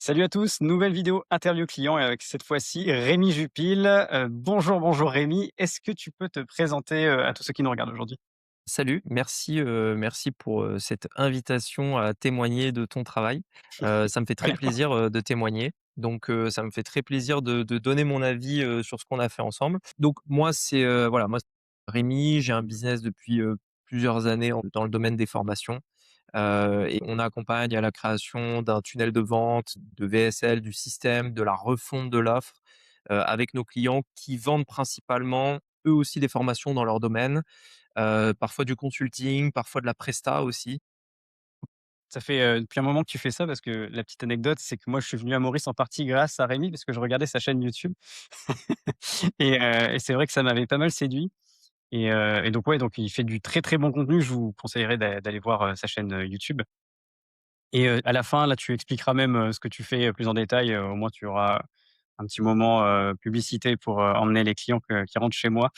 Salut à tous, nouvelle vidéo interview client et avec cette fois-ci Rémi Jupil. Bonjour Rémi. Est-ce que tu peux te présenter, à tous ceux qui nous regardent aujourd'hui? Salut, merci pour, cette invitation à témoigner de ton travail. Ça me fait très Rien. plaisir, de témoigner. Donc, ça me fait très plaisir de donner mon avis, sur ce qu'on a fait ensemble. Donc moi, voilà, moi, c'est Rémi, j'ai un business depuis, plusieurs années dans le domaine des formations, et on accompagne à la création d'un tunnel de vente, de VSL, du système, de la refonte de l'offre, avec nos clients qui vendent principalement, eux aussi, des formations dans leur domaine. Parfois du consulting, parfois de la presta aussi. Ça fait, depuis un moment que tu fais ça parce que la petite anecdote, c'est que moi je suis venu à Maurice en partie grâce à Rémi parce que je regardais sa chaîne YouTube et c'est vrai que ça m'avait pas mal séduit et donc ouais, donc il fait du très, très bon contenu. Je vous conseillerais d'aller voir, sa chaîne, YouTube et à la fin, là, tu expliqueras même, ce que tu fais, plus en détail, au moins tu auras un petit moment, publicité pour, emmener les clients qui rentrent chez moi,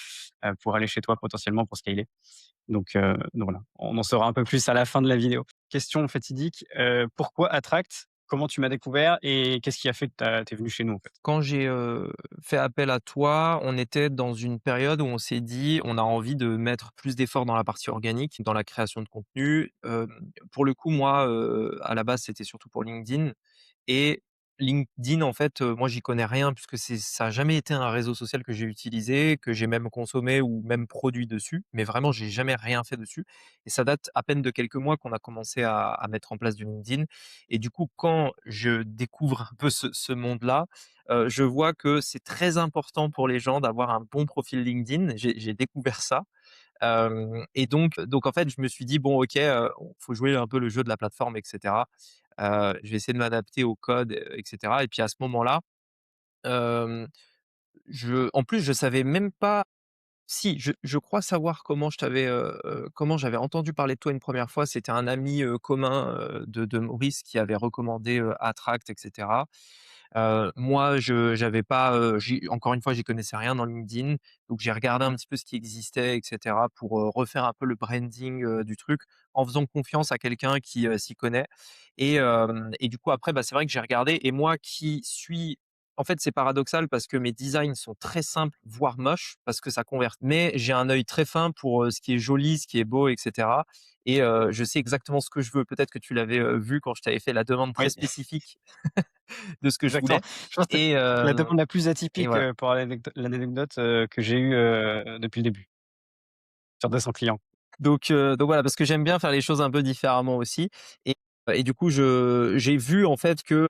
pour aller chez toi potentiellement pour scaler. Donc voilà, on en saura un peu plus à la fin de la vidéo. Question fatidique, pourquoi Attract? Comment tu m'as découvert et qu'est-ce qui a fait que tu es venu chez nous, en fait? Quand j'ai, fait appel à toi, on était dans une période où on s'est dit: «On a envie de mettre plus d'efforts dans la partie organique, dans la création de contenu». Pour le coup, moi, à la base, c'était surtout pour LinkedIn. Et LinkedIn, en fait, moi, j'y connais rien puisque ça a jamais été un réseau social que j'ai utilisé, que j'ai même consommé ou même produit dessus, mais vraiment, j'ai jamais rien fait dessus et ça date à peine de quelques mois qu'on a commencé à mettre en place du LinkedIn et du coup, quand je découvre un peu ce monde-là, je vois que c'est très important pour les gens d'avoir un bon profil LinkedIn. J'ai découvert ça, hem et donc en fait, je me suis dit: «Bon, OK, faut jouer un peu le jeu de la plateforme et cetera». Je vais essayer de m'adapter au code, et cetera et puis à ce moment-là, hem, en plus, je savais même pas si, je crois savoir comment j'avais entendu parler de toi une première fois. C'était un ami, commun, de Maurice qui avait recommandé, Attract et cetera. Moi, je j'avais pas, encore une fois, j'y connaissais rien dans LinkedIn, donc j'ai regardé un petit peu ce qui existait et cetera pour, refaire un peu le branding, du truc, en faisant confiance à quelqu'un qui, s'y connaît et du coup après, bah, c'est vrai que j'ai regardé et moi qui suis en fait, c'est paradoxal parce que mes designs sont très simples, voire moches, parce que ça convertit. Mais j'ai un œil très fin pour, ce qui est joli, ce qui est beau et cetera et je sais exactement ce que je veux. Peut-être que tu l'avais, vu quand je t'avais fait la demande très Oui, spécifique de ce que je exactement. voulais Je pense que et c'est la hem demande la plus et atypique, voilà. pour l'anecdote, que j'ai eue, depuis le début, sur 200 clients. Donc voilà, parce que j'aime bien faire les choses un peu différemment aussi et et du coup, j'ai vu en fait que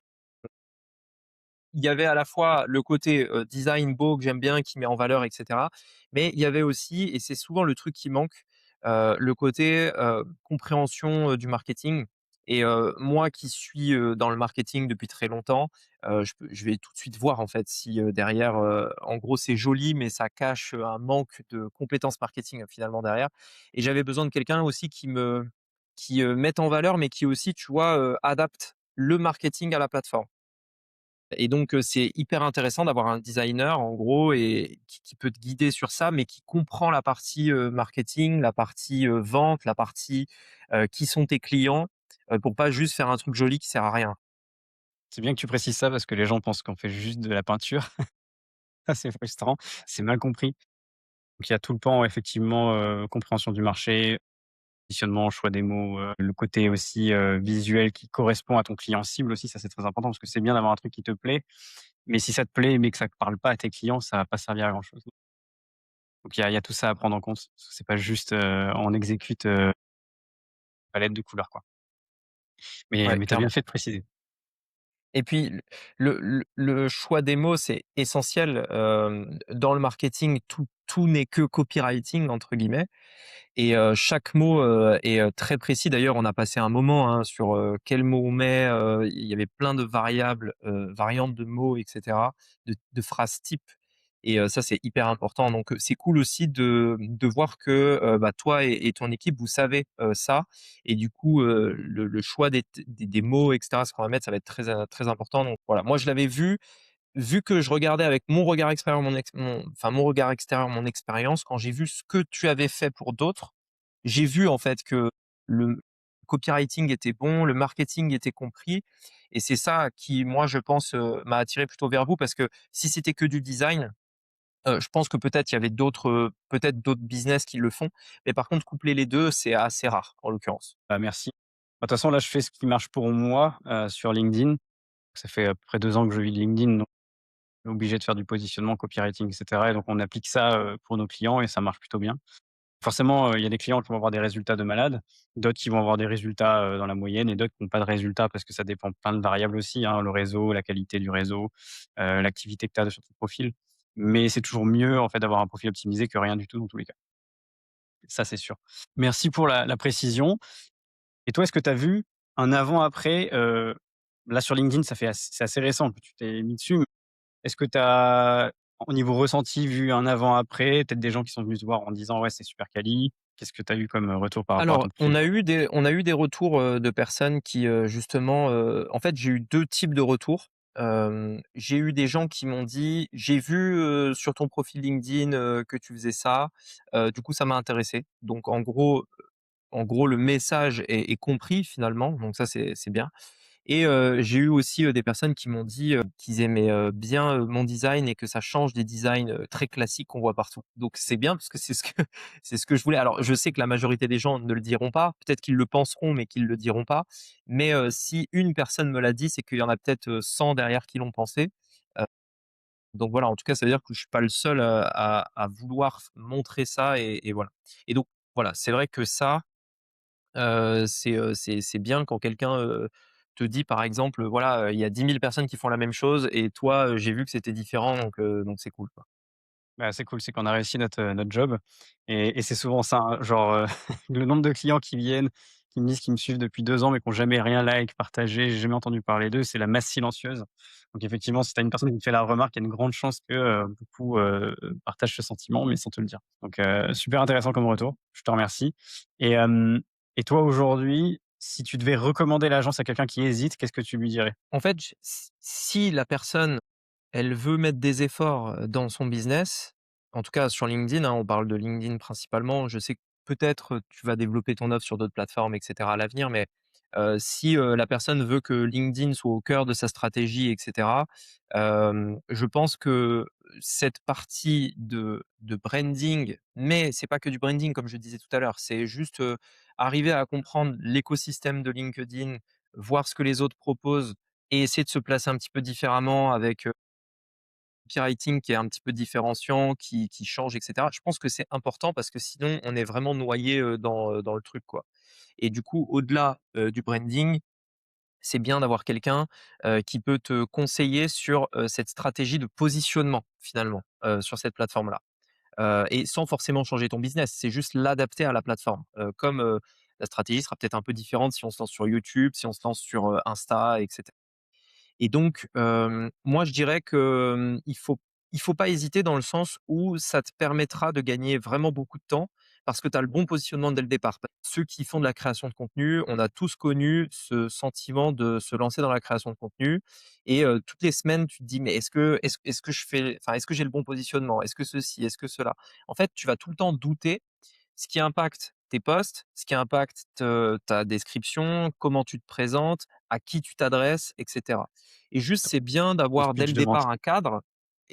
il y avait à la fois le côté, design beau que j'aime bien, qui met en valeur et cetera, mais il y avait aussi et c'est souvent le truc qui manque, le côté, compréhension, du marketing et moi qui suis, dans le marketing depuis très longtemps, je vais tout de suite voir en fait si, derrière, en gros c'est joli mais ça cache, un manque de compétences marketing, finalement derrière et j'avais besoin de quelqu'un aussi qui mette en valeur mais qui aussi, tu vois, adapte le marketing à la plateforme. Et donc, c'est hyper intéressant d'avoir un designer en gros et qui peut te guider sur ça, mais qui comprend la partie, marketing, la partie, vente, la partie, qui sont tes clients, pour pas juste faire un truc joli qui sert à rien. C'est bien que tu précises ça parce que les gens pensent qu'on fait juste de la peinture. Ça, c'est frustrant, c'est mal compris. Donc il y a tout le pan effectivement, compréhension du marché, positionnement, choix des mots, le côté aussi, visuel qui correspond à ton client cible aussi, ça c'est très important parce que c'est bien d'avoir un truc qui te plaît, mais si ça te plaît, mais que ça ne parle pas à tes clients, ça va pas servir à grand chose. Donc il y a tout ça à prendre en compte. C'est pas juste, on exécute, palette de couleurs, quoi. Mais Ouais, mais tu as bien clairement. fait de préciser. Et puis le choix des mots, c'est essentiel, dans le marketing, tout n'est que «copywriting» entre guillemets. Et chaque mot, est, très précis. D'ailleurs, on a passé un moment, hein, sur, quel mot on met, il y avait plein de variables, variantes de mots et cetera, de phrases types et ça, c'est hyper important. Donc c'est cool aussi de voir que, bah, toi et ton équipe, vous savez, ça et du coup, le choix des mots et cetera, ce qu'on va mettre, ça va être très important. Donc voilà, moi, je l'avais vu que je regardais avec mon regard extérieur, mon regard extérieur, mon expérience, quand j'ai vu ce que tu avais fait pour d'autres, j'ai vu en fait que le copywriting était bon, le marketing était compris et c'est ça qui, moi, je pense, m'a attiré plutôt vers vous parce que si c'était que du design, je pense que peut-être il y avait d'autres, peut-être d'autres business qui le font, mais par contre coupler les 2 c'est assez rare, en l'occurrence. Bah, merci. Bah, de toute façon, là, je fais ce qui marche pour moi, sur LinkedIn. Ça fait à peu près 2 ans que je vis de LinkedIn, donc on est obligé de faire du positionnement, copywriting et cetera et donc on applique ça, pour nos clients et ça marche plutôt bien. Forcément, il y a des clients qui vont avoir des résultats de malade, d'autres qui vont avoir des résultats, dans la moyenne et d'autres qui ont pas de résultats parce que ça dépend de plein de variables aussi, hein, le réseau, la qualité du réseau, l'activité que tu as sur ton profil. Mais c'est toujours mieux, en fait, d'avoir un profil optimisé que rien du tout dans tous les cas. Ça, c'est sûr. Merci pour la précision. Et toi, est-ce que tu as vu un avant-après, là sur LinkedIn, ça fait ass c'est assez récent que tu t'es mis dessus, mais est-ce que tu as, au niveau ressenti, vu un avant-après? Peut-être des gens qui sont venus te voir en disant: «Ouais, c'est super quali». Qu'est-ce que tu as eu comme, retour par rapport à Alors, ton profil? on a eu des retours, de personnes qui, justement, en fait, j'ai eu 2 types de retours. J'ai eu des gens qui m'ont dit: «J'ai vu, sur ton profil LinkedIn, que tu faisais ça, du coup ça m'a intéressé». Donc en gros le message est compris finalement, donc ça c'est bien. Et j'ai eu aussi, des personnes qui m'ont dit, qu'ils aimaient, bien, mon design et que ça change des designs, très classiques qu'on voit partout. Donc c'est bien parce que c'est ce que c'est ce que je voulais. Alors je sais que la majorité des gens ne le diront pas, peut-être qu'ils le penseront mais qu'ils le diront pas. Mais si une personne me l'a dit, c'est qu'il y en a peut-être, 100 derrière qui l'ont pensé. Heu, donc voilà, en tout cas ça veut dire que je suis pas le seul, à vouloir montrer ça et voilà. Et donc voilà, c'est vrai que ça, c'est bien quand quelqu'un, te dit par exemple, voilà, il y a 10 000 personnes qui font la même chose et toi, j'ai vu que c'était différent donc c'est cool, quoi. Bah, c'est cool, c'est qu'on a réussi notre job et c'est souvent ça, hein, genre, le nombre de clients qui viennent, qui me disent qu'ils me suivent depuis 2 ans, mais qui ont jamais rien like, partagé, j'ai jamais entendu parler d'eux, c'est la masse silencieuse. Donc effectivement, si tu as une personne qui te fait la remarque, il y a une grande chance que, beaucoup, partagent ce sentiment, mais sans te le dire. Donc super intéressant comme retour, je te remercie et et toi aujourd'hui, si tu devais recommander l'agence à quelqu'un qui hésite, qu'est-ce que tu lui dirais? En fait, j si la personne, elle veut mettre des efforts, dans son business, en tout cas sur LinkedIn, hein, on parle de LinkedIn principalement. Je sais que peut-être, tu vas développer ton offre sur d'autres plateformes et cetera à l'avenir, mais si, la personne veut que LinkedIn soit au cœur de sa stratégie et cetera, je pense que cette partie de branding, mais c'est pas que du branding comme je disais tout à l'heure, c'est juste, arriver à comprendre l'écosystème de LinkedIn, voir ce que les autres proposent et essayer de se placer un petit peu différemment avec, copywriting qui est un petit peu différenciant, qui change et cetera. Je pense que c'est important parce que sinon on est vraiment noyé, dans le truc, quoi. Et du coup, au-delà, du branding, c'est bien d'avoir quelqu'un, qui peut te conseiller sur, cette stratégie de positionnement finalement, sur cette plateforme-là. Et sans forcément changer ton business, c'est juste l'adapter à la plateforme. Comme, la stratégie sera peut-être un peu différente si on se lance sur YouTube, si on se lance sur, Insta et cetera. Et donc, moi je dirais que, il faut pas hésiter dans le sens où ça te permettra de gagner vraiment beaucoup de temps parce que tu as le bon positionnement dès le départ. Ceux qui font de la création de contenu, on a tous connu ce sentiment de se lancer dans la création de contenu et toutes les semaines tu te dis: «Mais est-ce que je fais enfin, est-ce que j'ai le bon positionnement? Est-ce que ceci? Est-ce que cela?» En fait, tu vas tout le temps douter, ce qui impacte tes posts, ce qui impacte ta description, comment tu te présentes, à qui tu t'adresses et cetera. Et juste, c'est bien Ton d'avoir dès speech le de vente? départ un cadre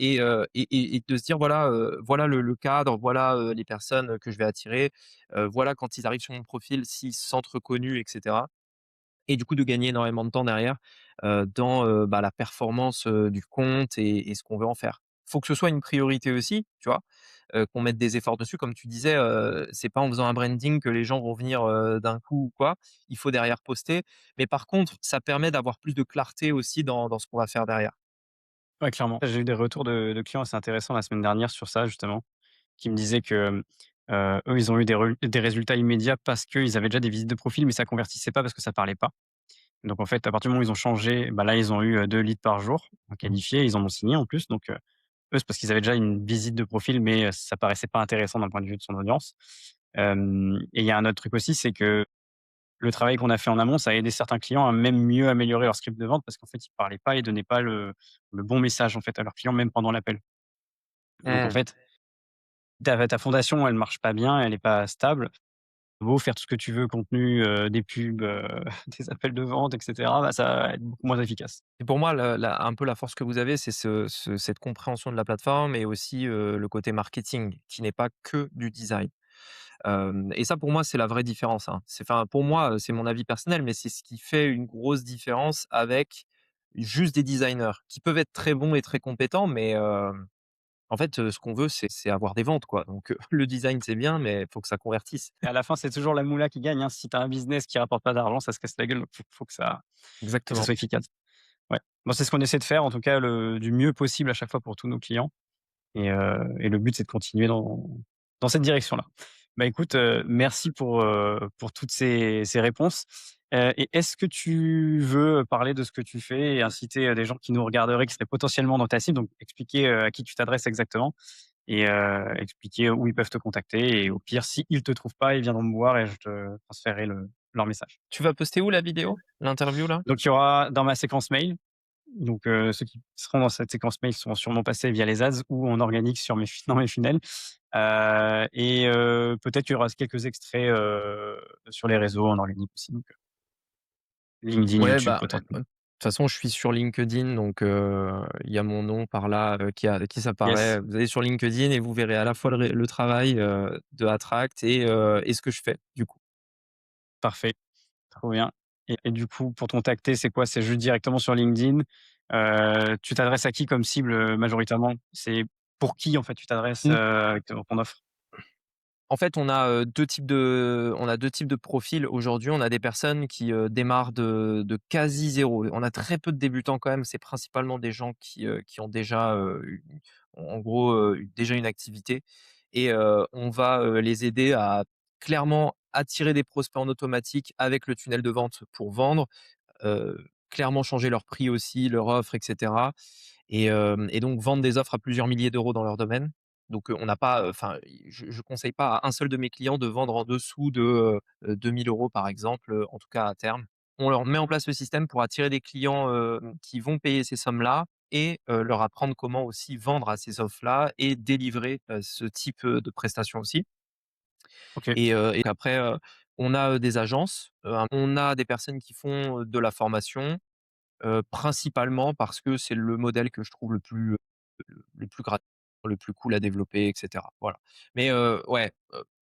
et de se dire: «Voilà, voilà le cadre, voilà, les personnes que je vais attirer, voilà quand ils arrivent sur mon profil, s'ils se sentent reconnus» et cetera. Et du coup, de gagner énormément de temps derrière, dans, bah, la performance, du compte et ce qu'on veut en faire. Faut que ce soit une priorité aussi, tu vois? Qu'on mette des efforts dessus. Comme tu disais, c'est pas en faisant un branding que les gens vont venir, d'un coup ou quoi. Il faut derrière poster. Mais par contre, ça permet d'avoir plus de clarté aussi dans ce qu'on va faire derrière. Ouais, clairement. J'ai eu des retours de clients assez intéressants la semaine dernière sur ça justement, qui me disaient que, eux, ils ont eu des résultats immédiats parce qu'ils avaient déjà des visites de profil, mais ça convertissait pas parce que ça parlait pas. Donc en fait, à partir du moment où ils ont changé, bah, là, ils ont eu, 2 leads par jour qualifiés, ils en ont signé en plus. Donc eux, c'est parce qu'ils avaient déjà une visite de profil, mais ça paraissait pas intéressant d'un point de vue de son audience. Et il y a un autre truc aussi, c'est que le travail qu'on a fait en amont, ça a aidé certains clients à même mieux améliorer leur script de vente parce qu'en fait, ils parlaient pas, ils donnaient pas le bon message, en fait, à leurs clients, même pendant l'appel. Donc en Mmh. fait, ta fondation, elle marche pas bien, elle est pas stable. beau faire tout ce que tu veux, contenu, des pubs, des appels de vente et cetera, bah, ça va être beaucoup moins efficace. Et pour moi, un peu la force que vous avez, c'est cette compréhension de la plateforme et aussi, le côté marketing qui n'est pas que du design. Et ça pour moi, c'est la vraie différence, hein. Pour moi, c'est mon avis personnel, mais c'est ce qui fait une grosse différence avec juste des designers qui peuvent être très bons et très compétents, mais en fait, ce qu'on veut, c'est avoir des ventes, quoi. Donc, le design, c'est bien, mais il faut que ça convertisse. Et à la fin, c'est toujours la moula qui gagne, hein. Si tu as un business qui rapporte pas d'argent, ça se casse la gueule, donc faut que ça Exactement. soit efficace. Ouais. Bon, c'est ce qu'on essaie de faire, en tout cas, du mieux possible à chaque fois pour tous nos clients. Et le but, c'est de continuer dans cette direction-là. Bah, écoute, merci pour toutes ces réponses. Et est-ce que tu veux parler de ce que tu fais et inciter, des gens qui nous regarderaient, qui seraient potentiellement dans ta cible? Donc expliquer, à qui tu t'adresses exactement et expliquer où ils peuvent te contacter et au pire, s'ils te trouvent pas, ils viendront me voir et je te transférerai leur message. Tu vas poster où la vidéo? L'interview là? Donc il y aura dans ma séquence mail, donc ceux qui seront dans cette séquence mail sont sûrement passés via les ads ou en organique sur dans mes funnels. Et peut-être qu'il y aura quelques extraits, sur les réseaux en organique aussi, donc LinkedIn, Ouais, YouTube bah, de potentiellement. toute façon, je suis sur LinkedIn, donc il y a mon nom par là, qui Yes, s'apparaît. Vous allez sur LinkedIn et vous verrez à la fois le travail, de Attract et ce que je fais, du coup. parfait, trop bien. Et du coup, pour te contacter, c'est quoi? C'est juste directement sur LinkedIn? Tu t'adresses à qui comme cible, majoritairement? C'est pour qui, en fait, tu t'adresses, Mmh. avec ton offre? En fait, on a 2 types de profils aujourd'hui. On a des personnes qui, démarrent de quasi zéro. On a très peu de débutants quand même. C'est principalement des gens qui ont déjà, en gros, déjà une activité et on va, les aider à clairement attirer des prospects en automatique avec le tunnel de vente pour vendre, clairement changer leur prix aussi, leur offre et cetera et donc vendre des offres à plusieurs milliers d'euros dans leur domaine. Donc, on n'a pas, enfin, je conseille pas à un seul de mes clients de vendre en dessous de, 2 000 € par exemple, en tout cas à terme. On leur met en place le système pour attirer des clients, qui vont payer ces sommes-là et leur apprendre comment aussi vendre à ces offres-là et délivrer, ce type, de prestations aussi OK, et après, on a, des agences, on a des personnes qui font, de la formation. Principalement parce que c'est le modèle que je trouve le plus gratuit, le plus cool à développer et cetera, voilà. Mais ouais,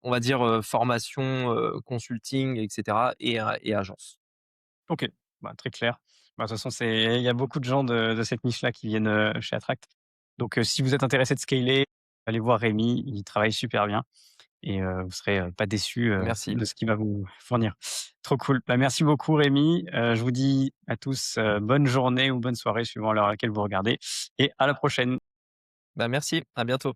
on va dire, formation, consulting et cetera et agence. OK. Bah, très clair. Bah, de toute façon, il y a beaucoup de gens de cette niche-là qui viennent, chez Attract. Donc si vous êtes intéressé de scaler, allez voir Rémi, il travaille super bien. Et vous serez, pas déçus, Merci. de ce qu'il va vous fournir. Trop cool. Bah, merci beaucoup Rémi, je vous dis à tous, bonne journée ou bonne soirée suivant l'heure à laquelle vous regardez et à la prochaine. Bah, merci, à bientôt.